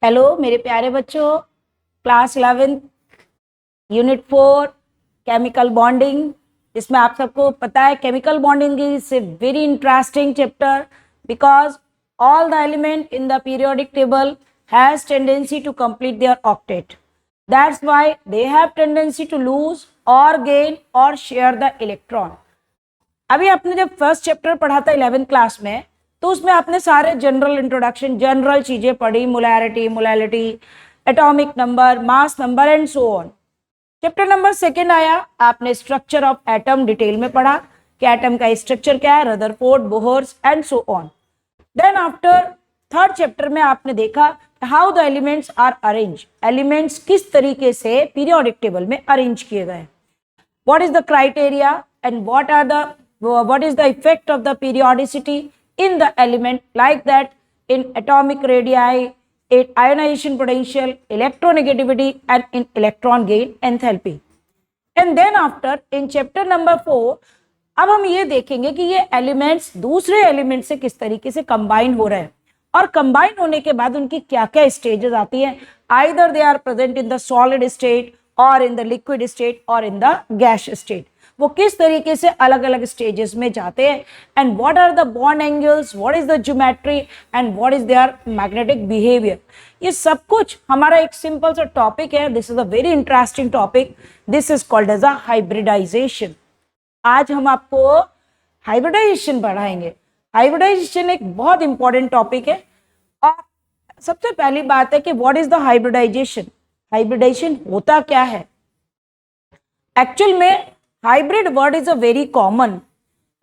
Hello मेरे प्यारे बच्चों, क्लास 11 यूनिट 4 केमिकल बॉन्डिंग, जिसमें आप सबको पता है chemical bonding is a very interesting chapter because all the element in the periodic table has tendency to complete their octet. That's why they have tendency to lose or gain or share the electron. अभी आपने जब first chapter पढ़ा था 11th class में, तो उसमें आपने सारे जनरल इंट्रोडक्शन, जनरल चीजें पढ़ी, molarity, molality, atomic number, mass number and so on. Chapter number second आया, आपने स्ट्रक्चर ऑफ एटम डिटेल में पढ़ा कि एटम का स्ट्रक्चर क्या है, Rutherford, Bohr's and so on. Then after third chapter में आपने देखा how the elements are arrange, elements किस तरीके से पीरियोडिक टेबल में अरेंज किए गए, what is the criteria and what is the effect of the periodicity in the element, like that in atomic radii, in ionization potential, electronegativity and in electron gain enthalpy. And then after in chapter number 4 अब हम ये देखेंगे कि ये elements दूसरे element से किस तरीके से कंबाइन हो रहे हैं और कंबाइन होने के बाद उनकी क्या क्या स्टेजेस आती हैं. Either they are present in the solid state और इन द लिक्विड स्टेट और इन द गैस स्टेट. वो किस तरीके से अलग अलग स्टेजेस में जाते हैं and what are the bond angles, what is the geometry and what is their magnetic behaviour. ये सब कुछ हमारा एक सिंपल सा टॉपिक है. This is a very interesting topic. This is called as a hybridisation. आज हम आपको हाइब्रिडाइजेशन पढ़ाएंगे. हाइब्रिडाइजेशन एक बहुत इंपॉर्टेंट टॉपिक है. और सबसे पहली बात है कि what is the hybridisation. Hybridisation होता क्या है. एक्चुअल में hybrid word is a very common.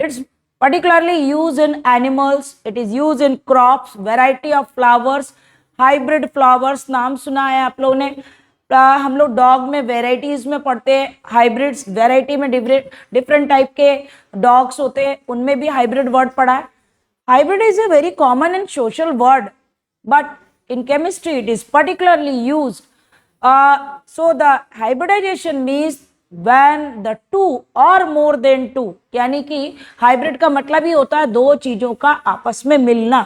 It's particularly used in animals, it is used in crops, variety of flowers. hybrid flowers नाम सुना है आप लोगों ने. हम लोग डॉग में वेराइटीज में पढ़ते हैं. हाइब्रिड्स वेराइटी में डिफरेंट टाइप के डॉग्स होते हैं, उनमें भी हाइब्रिड वर्ड पढ़ा है. Hybrid is a very common and social word, but in chemistry it is particularly used. So the hybridization means when the two or more than two, यानी कि hybrid का मतलब ही होता है दो चीजों का आपस में मिलना.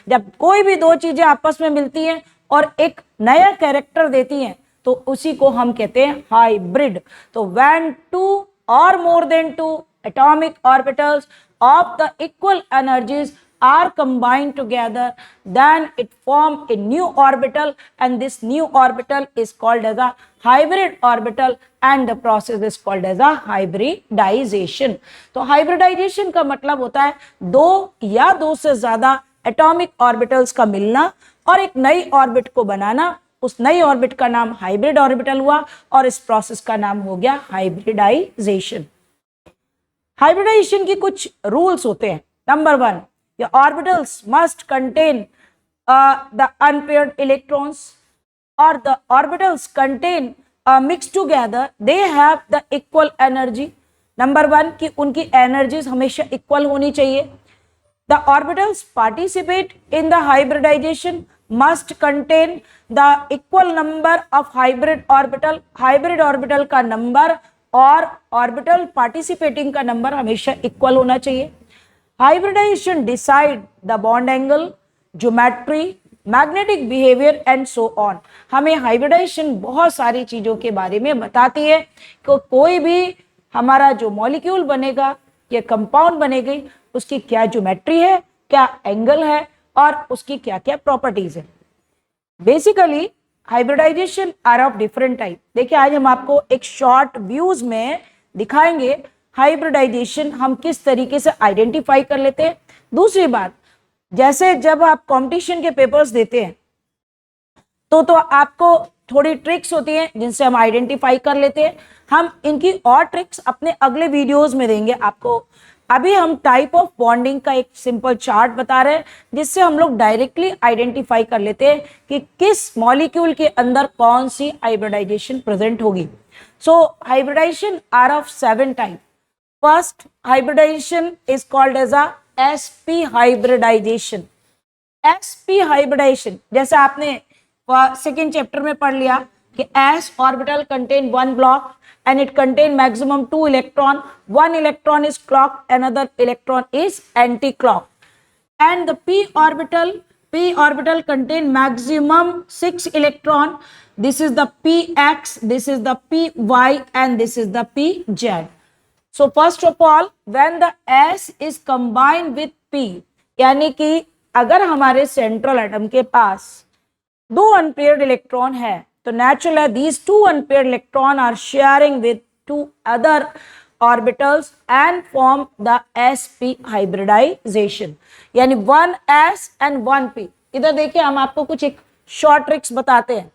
जब कोई भी दो चीजें आपस में मिलती हैं और एक नया कैरेक्टर देती हैं तो उसी को हम कहते हैं हाइब्रिड. तो when two or more than two atomic orbitals of the equal energies are combined together, then it form a new orbital, and this new orbital is called as a hybrid orbital, and the process is called as a hybridization. तो hybridization का मतलब होता है दो या दो से ज्यादा एटॉमिक ऑर्बिटल्स का मिलना और एक नई ऑर्बिट को बनाना. उस नई ऑर्बिट का नाम हाइब्रिड ऑर्बिटल हुआ और इस प्रोसेस का नाम हो गया हाइब्रिडाइजेशन. हाइब्रिडाइजेशन की कुछ रूल्स होते हैं. Number 1, your orbitals must contain the unpaired electrons, or the orbitals contain mixed together, they have the equal energy. Number 1 कि उनकी एनर्जीज हमेशा इक्वल होनी चाहिए. The orbitals participate in the hybridization must contain the equal number of hybrid orbital. hybrid orbital का number और orbital participating का number हमेशा equal होना चाहिए. Hybridization decide the bond angle, geometry, magnetic behavior and so on. हमें hybridisation बहुत सारी चीजों के बारे में बताती है कि कोई भी हमारा जो मॉलिक्यूल बनेगा या कंपाउंड बनेगी उसकी क्या ज्योमेट्री है, क्या एंगल है और उसकी क्या क्या प्रॉपर्टीज है. Basically hybridisation are of different type. देखिए आज हम आपको एक शॉर्ट व्यूज में दिखाएंगे हाइब्रिडाइजेशन हम किस तरीके से आइडेंटिफाई कर लेते हैं. दूसरी बात, जैसे जब आप कंपटीशन के पेपर्स देते हैं तो आपको थोड़ी ट्रिक्स होती हैं जिनसे हम आइडेंटिफाई कर लेते हैं. हम इनकी और ट्रिक्स अपने अगले वीडियोस में देंगे आपको. अभी हम टाइप ऑफ बॉन्डिंग का एक सिंपल चार्ट बता रहे हैं जिससे हम लोग डायरेक्टली आइडेंटिफाई कर लेते हैं कि किस मॉलिक्यूल के अंदर कौन सी हाइब्रिडाइजेशन प्रेजेंट होगी. So hybridization are of 7 type. First hybridization is called as a sp hybridization. sp hybridization जैसे आपने सेकेंड चैप्टर में पढ़ लिया कि s orbital contain one block and it contain maximum 2 electron. One electron is clock, another electron is anti-clock. And the p orbital p orbital contain maximum 6 electron. This is the px, this is the py, and this is the pz. So first of all, when the s is combined with p, यानी कि अगर हमारे central atom के पास दो unpaired electron है तो natural है these two unpaired electron are sharing with two other orbitals and form the sp hybridization, यानी 1s and 1p. इधर देखिए हम आपको कुछ एक शॉर्ट ट्रिक्स बताते हैं.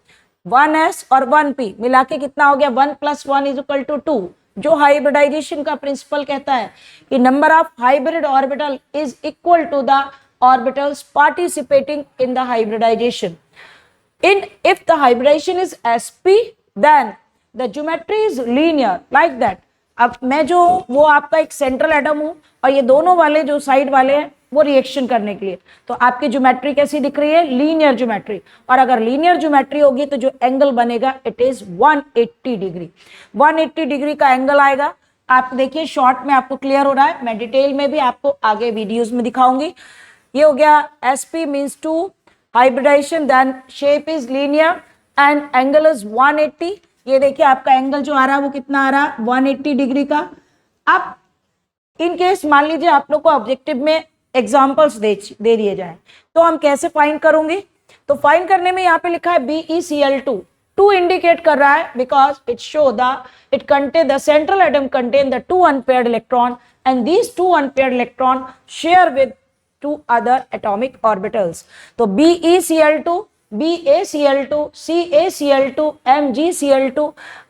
1s और 1p मिला के कितना हो गया 1 + 1 = 2, जो हाइब्रिडाइजेशन का प्रिंसिपल कहता है कि number of hybrid orbital is equal to the orbitals participating in the hybridisation. If the hybridization is sp, then the geometry is linear like that. अब मैं जो वो आपका एक सेंट्रल एटम हूं और ये दोनों वाले जो साइड वाले हैं वो रिएक्शन करने के लिए, तो आपकी ज्योमेट्री कैसी दिख रही है, लीनियर ज्योमेट्री. और अगर लीनियर ज्योमेट्री होगी तो जो एंगल बनेगा इट इज 180 डिग्री. 180 डिग्री का एंगल आएगा. आप देखिए शॉर्ट में आपको क्लियर हो रहा है, मैं डिटेल में भी आपको आगे वीडियोज में दिखाऊंगी. ये हो गया sp means 2 hybridization, then shape is linear and angle is 180. ये देखिए आपका एंगल जो आ रहा है वो कितना आ रहा है 180 डिग्री का. अब इन केस मान लीजिए आप लोग को ऑब्जेक्टिव में एग्जांपल्स दे दिए जाए तो हम कैसे फाइंड करोगे. तो फाइंड करने में यहाँ पे लिखा है BeCl2. 2 इंडिकेट कर रहा है because it show the it contain the central atom contain the 2 unpaired electron and these 2 unpaired electron share with 2 other atomic orbitals. तो BeCl2, BaCl2, CaCl2, MgCl2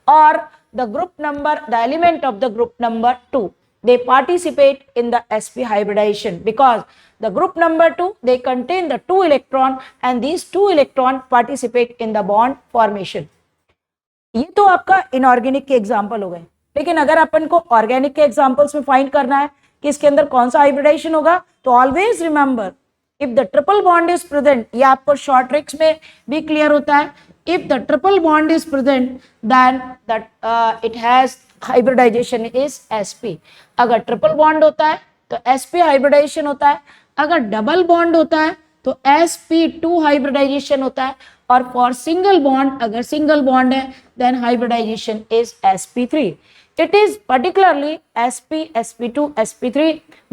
or the group number, the element of the group number 2, they participate in the sp hybridization because the group number 2 they contain the 2 electron and these 2 electron participate in the bond formation. ये तो आपका inorganic के example हो गए. लेकिन अगर अपन को organic के एग्जाम्पल्स में फाइंड करना है कि इसके अंदर कौन सा हाइब्रिडाइजेशन होगा, तो always remember if the triple bond is present, ये आपको शॉर्ट ट्रिक्स में भी क्लियर होता है. If the triple bond is present then that it has hybridisation is sp. अगर ट्रिपल बॉन्ड होता है तो sp हाइब्रिडाइजेशन होता है. अगर डबल बॉन्ड होता है तो sp2 हाइब्रिडाइजेशन होता है. और फॉर सिंगल बॉन्ड, अगर सिंगल बॉन्ड है then hybridisation is sp3. It is particularly sp, sp2, sp3.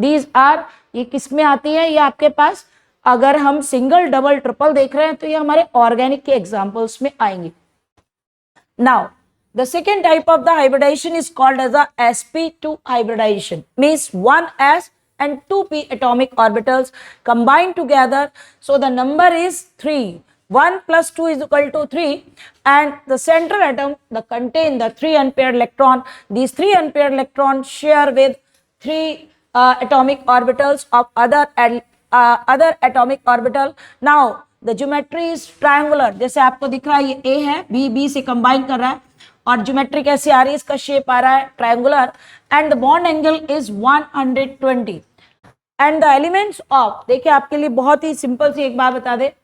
These are, ये किस में आती है, ये आपके पास अगर हम सिंगल डबल ट्रिपल देख रहे हैं तो ये हमारे ऑर्गेनिक के एग्जांपल्स में आएंगे. Now, the second type of the hybridization is called as a sp2 hybridization. Means 1s and 2p atomic orbitals combined together. So the number is 3. 1 plus 2 is equal to 3 and the central atom contain the 3 unpaired electron. These 3 unpaired electrons share with 3 atomic orbitals of other atomic orbital. Now the geometry is triangular. जैसे आपको दिख रहा है ये A है, B से combine कर रहा है और geometry कैसी आ रही है, इसका shape आ रहा है triangular and the bond angle is 120. And the elements of, देखिए आपके लिए बहुत ही सिंपल सी एक बात बता दे,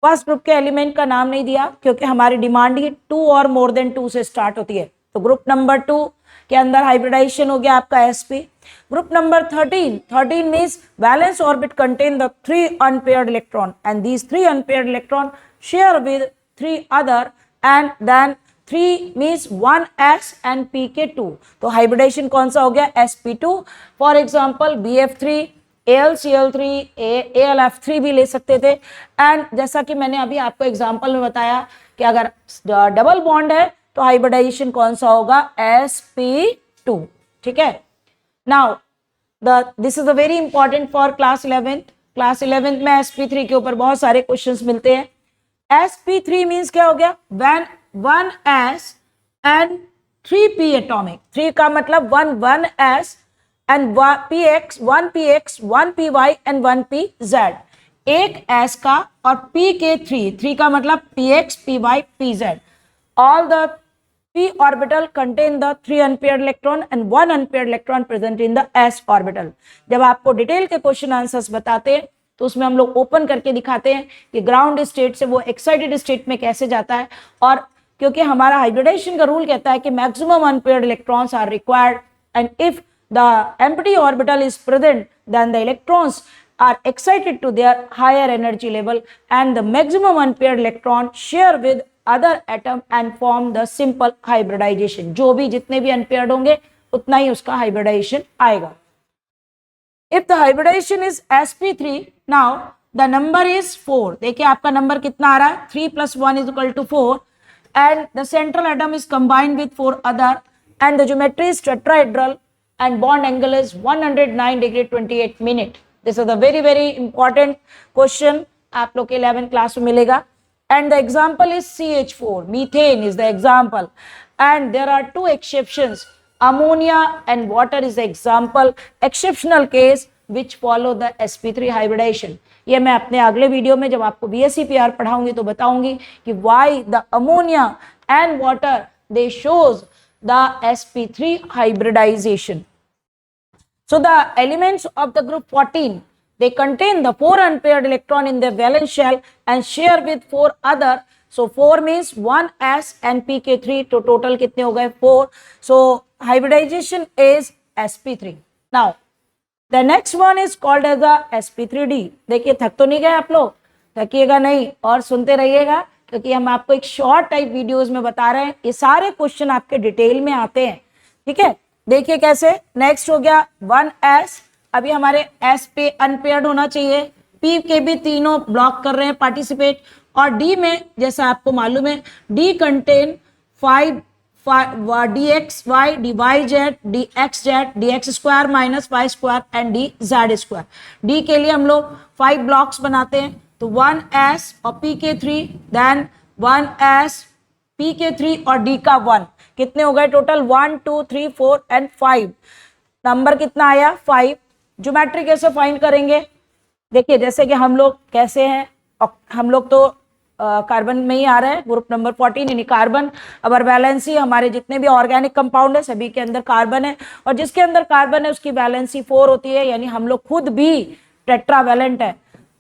फर्स्ट ग्रुप के एलिमेंट का नाम नहीं दिया क्योंकि हमारी डिमांड ही 2 और मोर देन 2 से स्टार्ट होती है. तो ग्रुप नंबर 2 के अंदर हाइब्रिडाइजेशन हो गया आपका sp. Group number 13 means valence orbit contain the 3 unpaired electron and these 3 unpaired electron share with 3 other and then 3 means 1s and p के 2. तो हाइब्रिडाइजेशन कौन सा हो गया, sp2. For example bf3, AlCl3, AlF3 भी ले सकते थे. एंड जैसा कि मैंने अभी आपको एग्जांपल में बताया कि अगर डबल बॉन्ड है तो हाइब्रिडाइजेशन कौन सा होगा, sp2. ठीक है. Now this is a very important for class 11th. Class 11th में sp3 के ऊपर बहुत सारे क्वेश्चंस मिलते हैं. sp3 मीन्स क्या हो गया, when 1s and 3p atomic. 3 का मतलब 1s and 1px, 1py and 1pz. एक s का और p के 3 का मतलब px, py, pz. All the p orbital contain the 3 unpaired electron and 1 unpaired electron present in the s orbital. जब आपको डिटेल के क्वेश्चन आंसर्स बताते हैं तो उसमें हम लोग ओपन करके दिखाते हैं कि ग्राउंड स्टेट से वो एक्साइटेड स्टेट में कैसे जाता है. और क्योंकि हमारा हाइब्रिडाइजेशन का रूल कहता है कि maximum unpaired electrons are required and if the empty orbital is present then the electrons are excited to their higher energy level and the maximum unpaired electron share with other atom and form the simple hybridization. जो भी जितने भी unpaired होंगे उतना ही उसका hybridization आएगा. If the hybridization is sp3, now the number is 4. देखिए आपका नंबर कितना आ रहा है, 3 + 1 = 4 and the central atom is combined with 4 other and the geometry is tetrahedral and bond angle is 109 degree 28 minute. This is a very important question, आप लोग के 11th class में मिलेगा. And the example is CH4, methane is the example, and there are two exceptions, ammonia and water is the example, exceptional case which follow the sp3 hybridization. ये मैं अपने अगले video में जब आपको BSc-PR पढ़ाऊंगी तो बताऊंगी कि why the ammonia and water they shows the sp3 hybridization. So the elements of the group 14, they contain the 4 unpaired electron in their valence shell and share with 4 other. So 4 means 1s and pk3, तो total कितने हो गए 4. So hybridization is sp3. Now the next one is called as the sp3d. देखिए थक तो नहीं गए आप लोग, थकिएगा नहीं और सुनते रहिएगा क्योंकि हम आपको एक शॉर्ट टाइप वीडियोस में बता रहे हैं. ये सारे क्वेश्चन आपके डिटेल में आते हैं, ठीक है. देखिए कैसे. नेक्स्ट हो गया 1s. अभी हमारे s पे अनपेयर्ड होना चाहिए, p के भी तीनों ब्लॉक कर रहे हैं पार्टिसिपेट, और d में जैसा आपको मालूम है d contain 5 dxy, dyz, dxz, dx square minus y square and dz square. d के लिए हम लोग 5 ब्लॉक्स बनाते हैं, तो 1s और pk3, देन 1s pk3 और d का 1. कितने हो गए टोटल 1 2 3 4 एंड 5. नंबर कितना आया 5. ज्योमेट्री कैसे फाइंड करेंगे. देखिए जैसे कि हम लोग कैसे हैं, हम लोग तो कार्बन में ही आ रहा है, ग्रुप नंबर 14 यानी कार्बन. अबर वैलेंसी हमारे जितने भी ऑर्गेनिक कंपाउंड है सभी के अंदर कार्बन है, और जिसके अंदर कार्बन है उसकी वैलेंसी 4 होती है, यानी हम लोग खुद भी टेट्रावैलेंट है,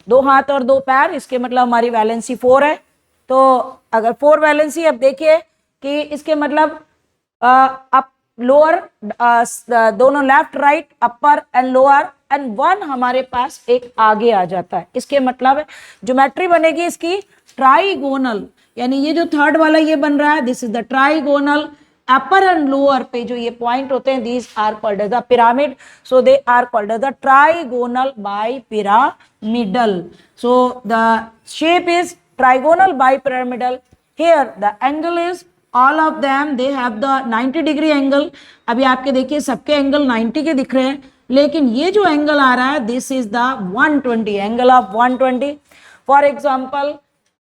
2 हाथ और 2 पैर, इसके मतलब हमारी वैलेंसी 4 है. तो अगर 4 वैलेंसी, अब देखिए कि इसके मतलब अप लोअर दोनों left right upper and lower and 1 हमारे पास एक आगे आ जाता है. इसके मतलब ज्योमेट्री बनेगी इसकी ट्राइगोनल, यानी ये जो थर्ड वाला ये बन रहा है, this is the trigonal. Upper and lower पे जो ये पॉइंट होते हैं, these are called as the pyramid, so they are called as the trigonal bipyramidal. So the shape is trigonal bipyramidal. Here the angle is all of them they have the 90 degree angle. अभी आपके देखिए सबके angle 90 के दिख रहे हैं, लेकिन ये जो एंगल आ रहा है this is the 120 angle of 120. For example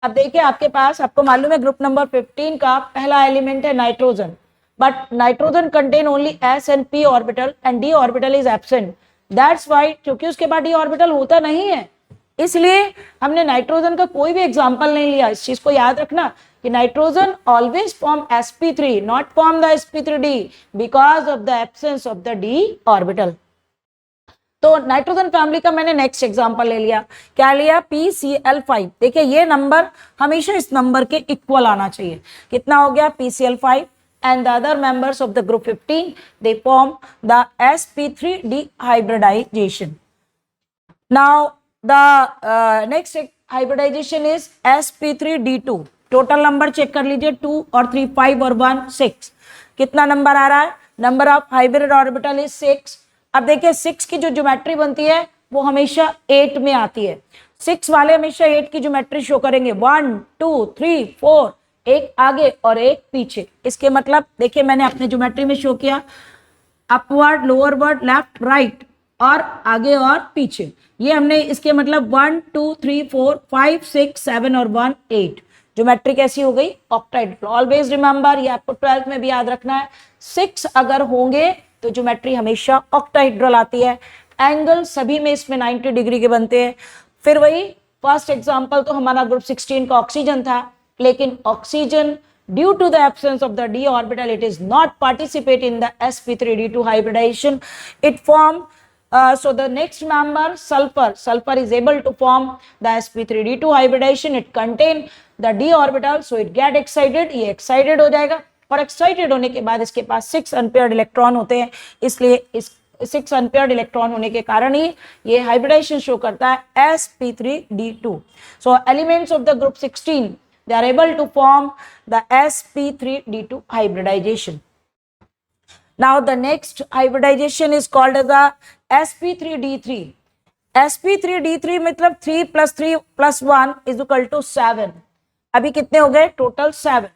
अब देखिए आपके पास, आपको मालूम है ग्रुप नंबर 15 का पहला एलिमेंट है nitrogen, but nitrogen contain only s and p orbital and d orbital is absent. That's why, क्योंकि उसके बाद d ऑर्बिटल होता नहीं है, इसलिए हमने नाइट्रोजन का कोई भी एग्जांपल नहीं लिया. इस चीज को याद रखना कि nitrogen always form sp3, not form the sp3d because of the absence of the d orbital. तो नाइट्रोजन फैमिली का मैंने नेक्स्ट एग्जांपल ले लिया. क्या लिया PCl5. देखिए ये नंबर हमेशा इस नंबर के इक्वल आना चाहिए. कितना हो गया PCl5 and the other members of the group 15 they form the sp3d hybridization. Now the next hybridization is sp3d2. Total number check कर लीजिए, 2 और 3 5 और 1 6. कितना नंबर आ रहा है, number of hybrid orbital is 6. अब देखिए 6 की जो ज्योमेट्री बनती है वो हमेशा 8 में आती है. 6 वाले हमेशा 8 की ज्योमेट्री शो करेंगे, 1 2 3 4, एक आगे और एक पीछे. इसके मतलब देखिए मैंने अपने ज्योमेट्री में शो किया अपवर्ड लोअरवर्ड लेफ्ट राइट और आगे और पीछे. ये हमने इसके मतलब 1 2 3 4 5 6 7 और 1 8. ज्योमेट्री कैसी हो गई ऑक्टाहेड्रल. ऑलवेज रिमेंबर, ये आपको 12th में भी याद रखना है, 6 अगर होंगे तो ज्योमेट्री हमेशा ऑक्टाहेड्रल आती है. एंगल सभी में इसमें 90 डिग्री के बनते हैं. फिर वही फर्स्ट एग्जांपल तो हमारा ग्रुप 16 का ऑक्सीजन था, लेकिन oxygen due to the absence of the d orbital it is not participate in the sp3d2 hybridization. It form so the next member sulfur is able to form the sp3d2 hybridization. It contain the d orbital, so it get excited, ये excited हो जाएगा, और excited होने के बाद इसके पास 6 unpaired electron होते हैं, इसलिए इस 6 अनपेयर्ड इलेक्ट्रॉन होने के कारण ही ये हाइब्रिडाइजेशन शो करता है sp3d2. So elements of the group 16 they are able to form the sp3d2 hybridization. Now the next hybridization is called as the sp3d3. sp3d3 मतलब 3 + 3 + 1 = 7. अभी कितने हो गए टोटल 7.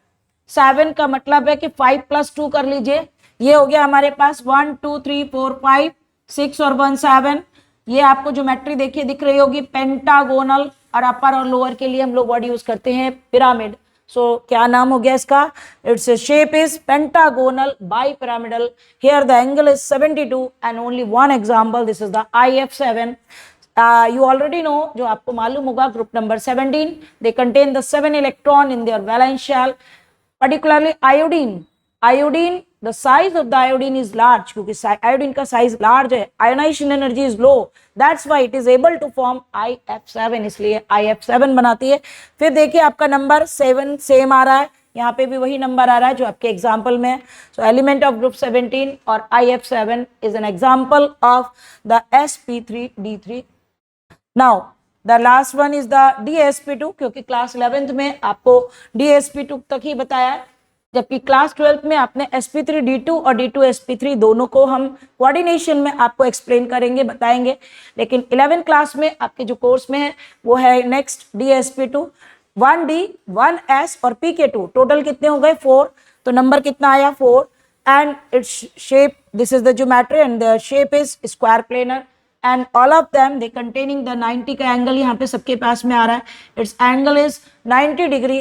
7 का मतलब है कि 5 + 2 कर लीजिए, ये हो गया हमारे पास 1 2 3 4 5 6 और 1 7. ये आपको ज्योमेट्री देखिए दिख रही होगी, पेंटागोनल, और अपर और लोअर के लिए हम लोग वर्ड यूज करते हैं पिरामिड. सो क्या नाम हो गया इसका? Its shape is pentagonal bi pyramidal. Here the angle is 72 and only one example, this is the IF7. You already know, जो आपको मालूम होगा, group number 17, they contain the 7 electron in their valence shell, particularly iodine. Iodine, the size of the iodine is large, क्योंकि iodine का size large है, ionization energy is low, that's why it is able to form IF7, इसलिए IF7 बनाती है. फिर देखिए आपका number 7 same आ रहा है, यहाँ पे भी वही नंबर आ रहा है जो आपके एग्जाम्पल में है. सो एलिमेंट ऑफ ग्रुप 17 और IF7 is an example of the sp3d3. Now the last one is the dsp2, क्योंकि क्लास 11th में आपको dsp2 तक ही बताया है, जबकि क्लास 12th में आपने sp3d2 और d2sp3 दोनों को हम कोऑर्डिनेशन में आपको एक्सप्लेन करेंगे, बताएंगे. लेकिन 11th क्लास में आपके जो कोर्स में है वो है नेक्स्ट dsp2, 1d 1s और pk2. टोटल कितने हो गए 4. तो नंबर कितना आया 4. And its shape, this is the geometry and the shape is square planar, and all of them they containing the 90 का एंगल यहाँ पे सबके पास में आ रहा है. its angle is 90 degree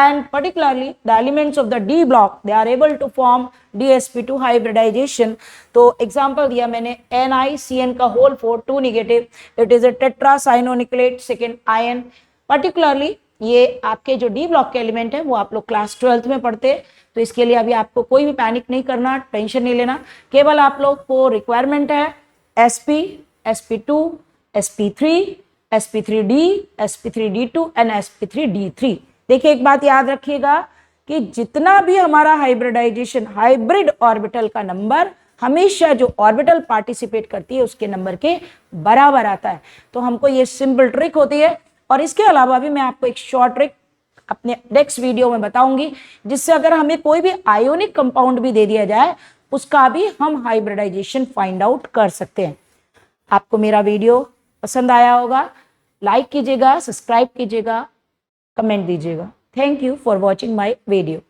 and particularly the elements of the D block they are able to form dsp2 hybridization. तो example दिया मैंने NiCN का whole 4 2 negative, it is a tetracyanonucleate second ion. particularly ये आपके जो डी ब्लॉक के element है वो आप लोग क्लास 12th में पढ़ते हैं, तो इसके लिए अभी आपको कोई भी पैनिक नहीं करना, टेंशन नहीं लेना. केवल आप लोग को रिक्वायरमेंट है sp, sp2, sp3, sp3d, sp3d2 and sp3d3. देखिए एक बात याद रखिएगा कि जितना भी हमारा हाइब्रिडाइजेशन, हाइब्रिड ऑर्बिटल का नंबर हमेशा जो ऑर्बिटल पार्टिसिपेट करती है उसके नंबर के बराबर आता है. तो हमको ये सिंपल ट्रिक होती है, और इसके अलावा भी मैं आपको एक शॉर्ट ट्रिक अपने नेक्स्ट वीडियो में बताऊंगी, जिससे अगर हमें कोई भी आयोनिक कंपाउंड भी दे दिया जाए उसका भी हम हाइब्रिडाइजेशन फाइंड आउट कर सकते हैं. आपको मेरा वीडियो पसंद आया होगा, लाइक कीजिएगा, सब्सक्राइब कीजिएगा, कमेंट दीजिएगा. Thank you for watching my video.